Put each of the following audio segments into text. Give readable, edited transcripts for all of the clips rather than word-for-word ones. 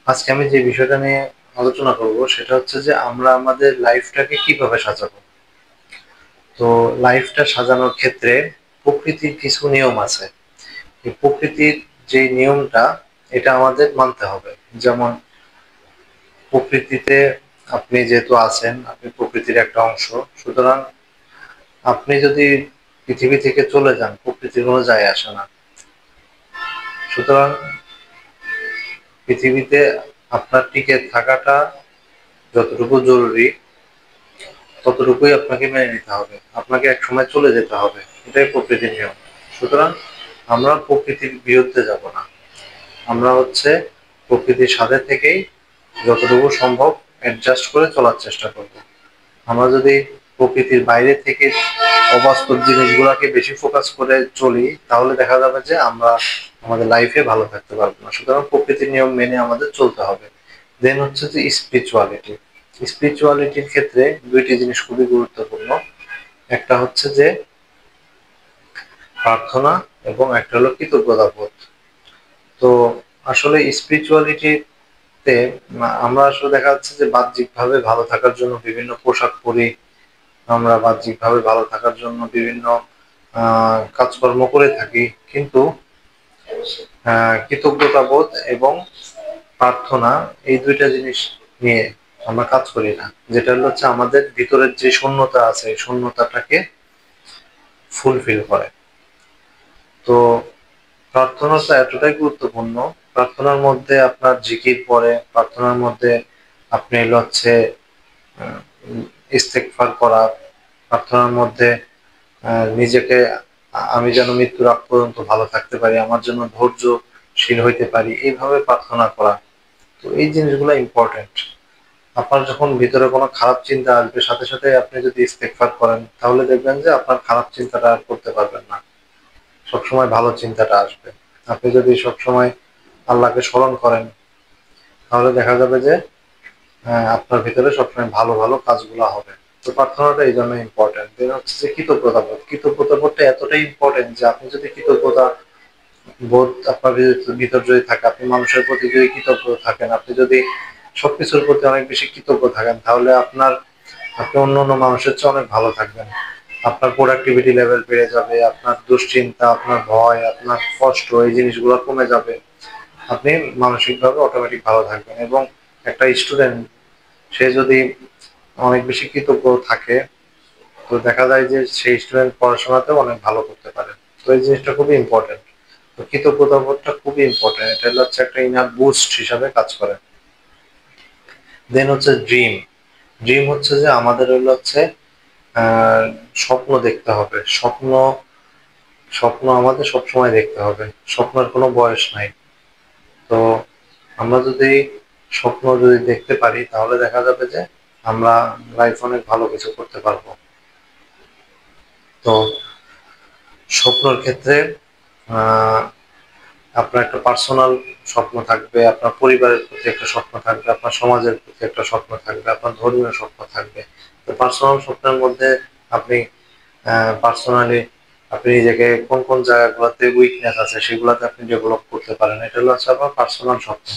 আজকে আমি যে বিষয়টা নিয়ে আলোচনা করব সেটা হচ্ছে যে আমরা আমাদের লাইফটাকে কিভাবে সাজাবো। তো লাইফটা সাজানোর ক্ষেত্রে প্রকৃতির কিছু নিয়ম আছে। এই প্রকৃতির যে নিয়মটা এটা আমাদের মানতে হবে। যেমন প্রকৃতিতে আপনি যেহেতু আছেন, আপনি প্রকৃতির একটা অংশ। সুতরাং আপনি যদি পৃথিবী থেকে চলে যান, প্রকৃতির কোনো যায় আসে না। সুতরাং পৃথিবীতে আপনার টিকে থাকাটা যতটুকু জরুরি ততটুকুই আপনাকে মেনে নিতে হবে। আপনাকে একসময় চলে যেতে হবে, এটাই প্রকৃতির নিয়ম। সুতরাং আমরা প্রকৃতির বিরুদ্ধে যাব না, আমরা হচ্ছে প্রকৃতির সাথে থেকেই যতটুকু সম্ভব অ্যাডজাস্ট করে চলার চেষ্টা করব। আমরা যদি প্রকৃতির বাইরে থেকে অবাস্তব জিনিসগুলোকে বেশি ফোকাস করে চলি, তাহলে দেখা যাবে যে আমরা আমাদের লাইফে ভালো থাকতে পারবো না। সুতরাং প্রকৃতির নিয়ম মেনে আমাদের চলতে হবে। দেন হচ্ছে যে স্পিরিচুয়ালিটি। স্পিরিচুয়ালিটির ক্ষেত্রে দুইটি জিনিস খুবই গুরুত্বপূর্ণ। একটা হচ্ছে যে প্রার্থনা, এবং একটা হলো কৃতজ্ঞতা বোধ। তো আসলে স্পিরিচুয়ালিটিতে আমরা আসলে দেখা যাচ্ছে যে বাহ্যিকভাবে ভালো থাকার জন্য বিভিন্ন পোশাক পরি, আমরা বাহ্যিকভাবে ভালো থাকার জন্য বিভিন্ন কাজকর্ম করে থাকি, কিন্তু কৃতজ্ঞতা বোধ এবং প্রার্থনা, এই দুইটা জিনিস নিয়ে আমরা কাজ করি না। যেটা হচ্ছে আমাদের ভিতরের যে শূন্যতা আছে, এই শূন্যতাটাকে ফুলফিল করে। তো প্রার্থনাটা এতটাই গুরুত্বপূর্ণ। প্রার্থনার মধ্যে আপনার জিকির পড়ে, প্রার্থনার মধ্যে আপনি হচ্ছে ইস্তেগফার করা, প্রার্থনার মধ্যে নিজেকে আমি যেন মৃত্যুর আগ পর্যন্ত ভালো থাকতে পারি, আমার জন্য ধৈর্যশীল হইতে পারি, এইভাবে প্রার্থনা করা। তো এই জিনিসগুলো ইম্পর্টেন্ট। আপনার যখন ভিতরে কোনো খারাপ চিন্তা আসবে, সাথে সাথে আপনি যদি ইস্তেগফার করেন, তাহলে দেখবেন যে আপনার খারাপ চিন্তাটা আর করতে পারবেন না, সবসময় ভালো চিন্তাটা আসবে। আপনি যদি সবসময় আল্লাহকে স্মরণ করেন, তাহলে দেখা যাবে যে আপনার ভিতরে সবসময় ভালো ভালো কাজগুলো হবে। তো প্রার্থনাটা এই জন্য ইম্পর্টেন্ট। দেন হচ্ছে যে কৃতজ্ঞতা বোধ। কৃতজ্ঞতা বোধটা এতটাই ইম্পর্টেন্ট যে আপনি যদি কৃতজ্ঞতা বোধ আপনার ভিতর যদি থাকে, আপনি মানুষের প্রতি যদি কৃতজ্ঞ থাকেন, আপনি যদি সবকিছুর প্রতি অনেক বেশি কৃতজ্ঞ থাকেন, তাহলে আপনি অন্য অন্য মানুষের চেয়ে অনেক ভালো থাকবেন। আপনার প্রোডাক্টিভিটি লেভেল বেড়ে যাবে, আপনার দুশ্চিন্তা, আপনার ভয়, আপনার কষ্ট, এই জিনিসগুলো কমে যাবে। আপনি মানসিকভাবে অটোমেটিক ভালো থাকবেন। এবং একটা স্টুডেন্ট, সে যদি অনেক বেশি কৃতজ্ঞ থাকে, তো দেখা যায় যে সেই স্টুডেন্ট পড়াশোনাতেও অনেক ভালো করতে পারে। তো এই জিনিসটা খুবই ইম্পর্টেন্ট। তো কৃতজ্ঞতা বোধটা খুবই ইম্পর্টেন্ট, এটা হচ্ছে একটা ইনার বুস্ট হিসাবে কাজ করে। দেন হচ্ছে ড্রিম। ড্রিম হচ্ছে যে আমাদের হচ্ছে আহ স্বপ্ন দেখতে হবে। স্বপ্ন স্বপ্ন আমাদের সবসময় দেখতে হবে, স্বপ্নের কোনো বয়স নাই। তো আমরা যদি স্বপ্ন যদি দেখতে পারি, তাহলে দেখা যাবে যে আমরা লাইফ অনেক ভালো কিছু করতে পারবো। তো স্বপ্নের ক্ষেত্রে আহ আপনার একটা পার্সোনাল স্বপ্ন থাকবে, আপনার পরিবারের প্রতি একটা স্বপ্ন থাকবে, আপনার সমাজের প্রতি একটা স্বপ্ন থাকবে, আপনার ধর্মীয় স্বপ্ন থাকবে। তো পার্সোনাল স্বপ্নের মধ্যে আপনি পার্সোনালি আপনি নিজেকে কোন কোন জায়গাগুলোতে উইকনেস আছে সেগুলোতে আপনি ডেভেলপ করতে পারেন, এটা হচ্ছে আপনার পার্সোনাল স্বপ্ন।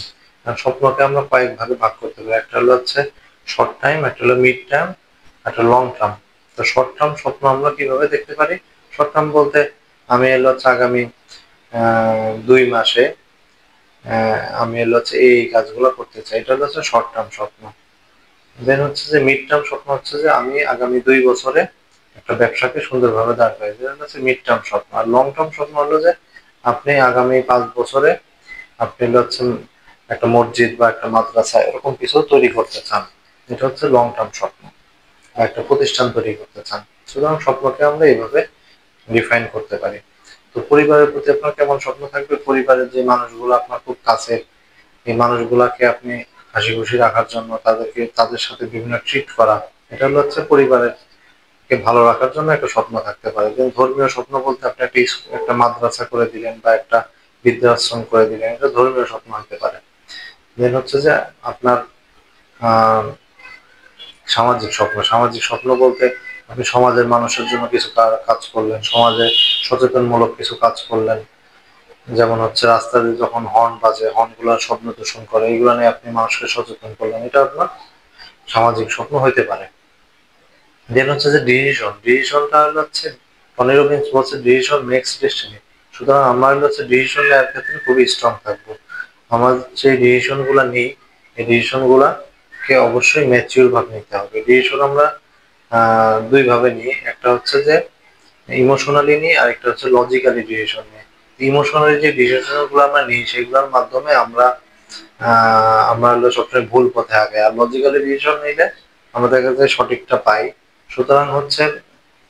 স্বপ্নকে আমরা কয়েক ভাগে ভাগ করতে পারি। একটা হচ্ছে শর্ট টাইম, একটা হলো মিড টার্ম, একটা লং টার্ম। তো শর্ট টার্ম স্বপ্ন আমরা কিভাবে দেখতে পারি? শর্ট টার্ম বলতে আমি হচ্ছে আগামী 2 মাসে আমি হচ্ছে এই কাজগুলো করতে চাই, এটা হচ্ছে শর্ট টার্ম স্বপ্ন। দেন হচ্ছে যে মিড টার্ম স্বপ্ন হচ্ছে যে আমি আগামী 2 বছরে একটা ব্যবসাকে সুন্দরভাবে দাঁড় করাই, যেটা হচ্ছে মিড টার্ম স্বপ্ন। আর লং টার্ম স্বপ্ন হলো যে আপনি আগামী 5 বছরে আপনি হচ্ছে একটা মসজিদ বা একটা মাদ্রাসা এরকম কিছু তৈরি করতে চান, এটা হচ্ছে লং টার্ম স্বপ্ন। বা একটা প্রতিষ্ঠান তৈরি করতে চান। সুতরাং স্বপ্নকে আমরা এইভাবে ডিফাইন করতে পারি। তো পরিবারের প্রতি আপনার কেমন স্বপ্ন থাকবে? পরিবারের যে মানুষগুলো আপনার খুব কাছে, এই মানুষগুলাকে আপনি হাসি খুশি রাখার জন্য তাদের সাথে বিভিন্ন ট্রিট করা, এটা হচ্ছে পরিবারের কে ভালো রাখার জন্য একটা স্বপ্ন থাকতে পারে। যেমন ধর্মীয় স্বপ্ন বলতে আপনি একটা মাদ্রাসা করে দিলেন বা একটা বৃদ্ধাশ্রম করে দিলেন, এটা ধর্মীয় স্বপ্ন হতে পারে। দেন হচ্ছে যে আপনার আহ সামাজিক স্বপ্ন। সামাজিক স্বপ্ন বলতে আপনি সমাজের মানুষের জন্য কিছু কাজ করলেন, সমাজে সচেতনমূলক কিছু কাজ করলেন, যেমন হচ্ছে রাস্তাতে যখন হর্ন বাজে, হর্নগুলো শব্দ দূষণ করে, এগুলো নিয়ে আপনি মানুষকে সচেতন করলেন, এটা আপনার সামাজিক স্বপ্ন হইতে পারে। দেন হচ্ছে যে ডিসিশনটা হলো হচ্ছে টনি রবিন্স বলছে ডিসিশন মেক্স ডেস্টিনি। সুতরাং আমরা হলো হচ্ছে ডিসিশন নেওয়ার ক্ষেত্রে খুবই স্ট্রং থাকবো। আমরা যে ডিসিশন গুলা নিই, এই ডিসিশন গুলাকে অবশ্যই ম্যাচিউর ভাবে নিতে হবে। ডিসিশন আমরা দুই ভাবে নিই, একটা হচ্ছে যে ইমোশনালি নিই, আর একটা হচ্ছে লজিক্যালি ডিসিশন নিই। ইমোশনালি যে ডিসিশন গুলো আমরা নিই সেগুলোর মাধ্যমে আমরা হলো সবসময় ভুল পথে আগে, আর লজিক্যালি ডিসিশন নিলে আমরা দেখা যায় সঠিকটা পাই। সুতরাং হচ্ছে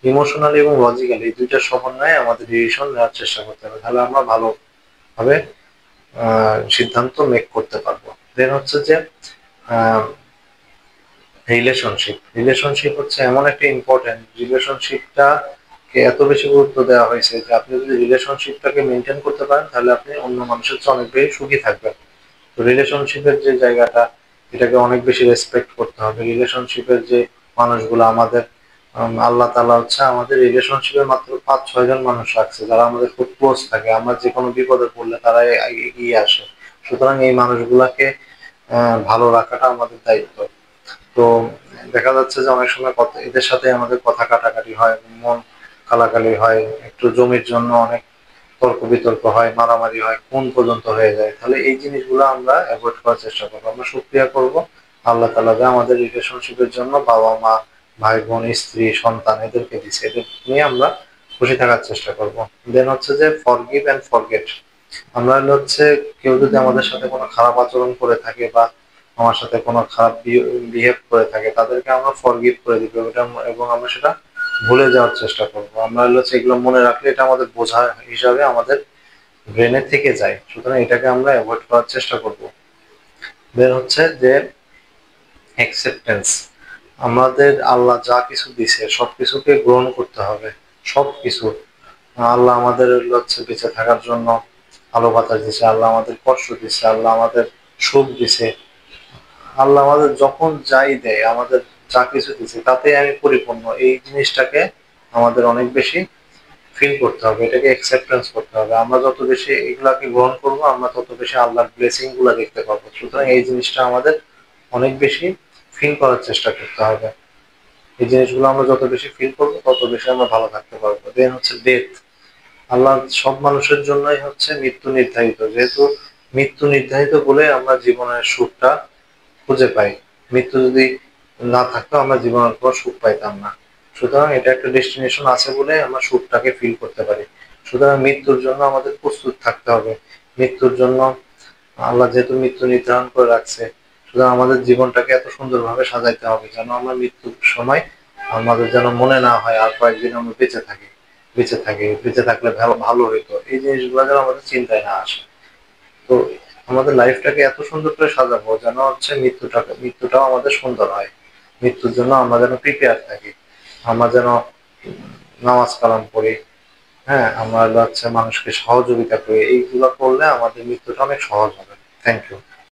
ইমোশনালি এবং লজিক্যালি দুইটা সমন্বয়ে আমাদের ডিসিশন নেওয়ার চেষ্টা করতে হবে, তাহলে আমরা ভালোভাবে সিদ্ধান্ত মেক করতে পারবো। দেন হচ্ছে যে রিলেশনশিপ হচ্ছে এমন একটা ইম্পর্টেন্ট, রিলেশনশিপটাকে এত বেশি গুরুত্ব দেওয়া হয়েছে যে আপনি যদি রিলেশনশিপটাকে মেনটেন করতে পারেন তাহলে আপনি অন্য মানুষের চেয়ে অনেক বেশি সুখী থাকবেন। তো রিলেশনশিপের যে জায়গাটা, এটাকে অনেক বেশি রেসপেক্ট করতে হবে। রিলেশনশিপের যে মানুষগুলো আমাদের, আল্লাহ তাআলা হচ্ছে আমাদের রিলেশনশিপে মাত্র 5-6 জন মানুষ রাখছে যারা আমাদের খুব ক্লোজ থাকে, আমরা যে কোনো বিপদে পড়লে তারা এগিয়ে আসে। সুতরাং এই মানুষগুলাকে ভালো রাখাটা আমাদের দায়িত্ব। তো দেখা যাচ্ছে যে অনেক সময় এদের সাথে আমাদের কথা কাটাকাটি হয়, মন কালাকালি হয়, একটু জমির জন্য অনেক তর্ক বিতর্ক হয়, মারামারি হয়, খুন পর্যন্ত হয়ে যায়। তাহলে এই জিনিসগুলো আমরা অ্যাভয়েড করার চেষ্টা করবো। আমরা শুকরিয়া করব আল্লাহ তাআলা যে আমাদের রিলেশনশিপের জন্য বাবা মা, ভাই বোন, স্ত্রী, সন্তান এদেরকে দিছে, এদের নিয়ে আমরা খুশি থাকার চেষ্টা করব। দেন হচ্ছে যে ফরগিভ এন্ড ফরগেট। আমরা হচ্ছে কেউ যদি আমাদের সাথে কোনো খারাপ আচরণ করে থাকে বা আমার সাথে কোনো খারাপ বিহেভ করে থাকে, তাদেরকে আমরা ফরগিভ করে দিব এবং আমরা সেটা ভুলে যাওয়ার চেষ্টা করব। আমরা হচ্ছে এগুলো মনে রাখলে এটা আমাদের বোঝা হিসাবে আমাদের ব্রেনে থেকে যায়। সুতরাং এটাকে আমরা অ্যাভয়েড করার চেষ্টা করব। দেন হচ্ছে যে অ্যাকসেপ্টেন্স। আমাদের আল্লাহ যা কিছু দিছে সবকিছুকে গ্রহণ করতে হবে। সবকিছু আল্লাহ আমাদের হচ্ছে বেঁচে থাকার জন্য আলো বাতাস দিছে, আল্লাহ আমাদের কষ্ট দিছে, আল্লাহ আমাদের সুখ দিছে, আল্লাহ আমাদের যখন যাই দেয়, আমাদের যা কিছু দিছে তাতে আমি পরিপূর্ণ, এই জিনিসটাকে আমাদের অনেক বেশি ফিল করতে হবে, এটাকে অ্যাকসেপ্টেন্স করতে হবে। আমরা যত বেশি এগুলাকে গ্রহণ করব আমরা তত বেশি আল্লাহর ব্লেসিং গুলা দেখতে পাবো। সুতরাং এই জিনিসটা আমাদের অনেক বেশি ফিল করার চেষ্টা করতে হবে। এই জিনিসগুলো আমরা যত বেশি ফিল করবো তত বেশি আমরা ভালো থাকতে পারবো। দেন হচ্ছে ডেথ। আল্লাহ সব মানুষের জন্যই হচ্ছে মৃত্যু নির্ধারিত, যেহেতু মৃত্যু নির্ধারিত বলে আমরা জীবনের সুখটা খুঁজে পাই। মৃত্যু যদি না থাকতো আমরা জীবনের পর সুখ পাইতাম না। সুতরাং এটা একটা ডেস্টিনেশন আছে বলে আমরা সুখটাকে ফিল করতে পারি। সুতরাং মৃত্যুর জন্য আমাদের প্রস্তুত থাকতে হবে। মৃত্যুর জন্য আল্লাহ যেহেতু মৃত্যু নির্ধারণ করে রাখছে, সুতরাং আমাদের জীবনটাকে এত সুন্দরভাবে সাজাইতে হবে যেন আমরা মৃত্যুর সময় আমাদের যেন মনে না হয় আর কয়েকদিন আমরা বেঁচে থাকলে ভালো হইতো, এই জিনিসগুলো যেন আমাদের চিন্তায় না আসে। তো আমাদের লাইফটাকে এত সুন্দর করে সাজাবো যেন হচ্ছে মৃত্যুটাও আমাদের সুন্দর হয়। মৃত্যুর জন্য আমরা যেন প্রিপেয়ার থাকি, আমরা যেন নামাজ কালাম পড়ি, হ্যাঁ, আমরা হচ্ছে মানুষকে সহযোগিতা করি, এইগুলো করলে আমাদের মৃত্যুটা অনেক সহজ হবে। Thank you.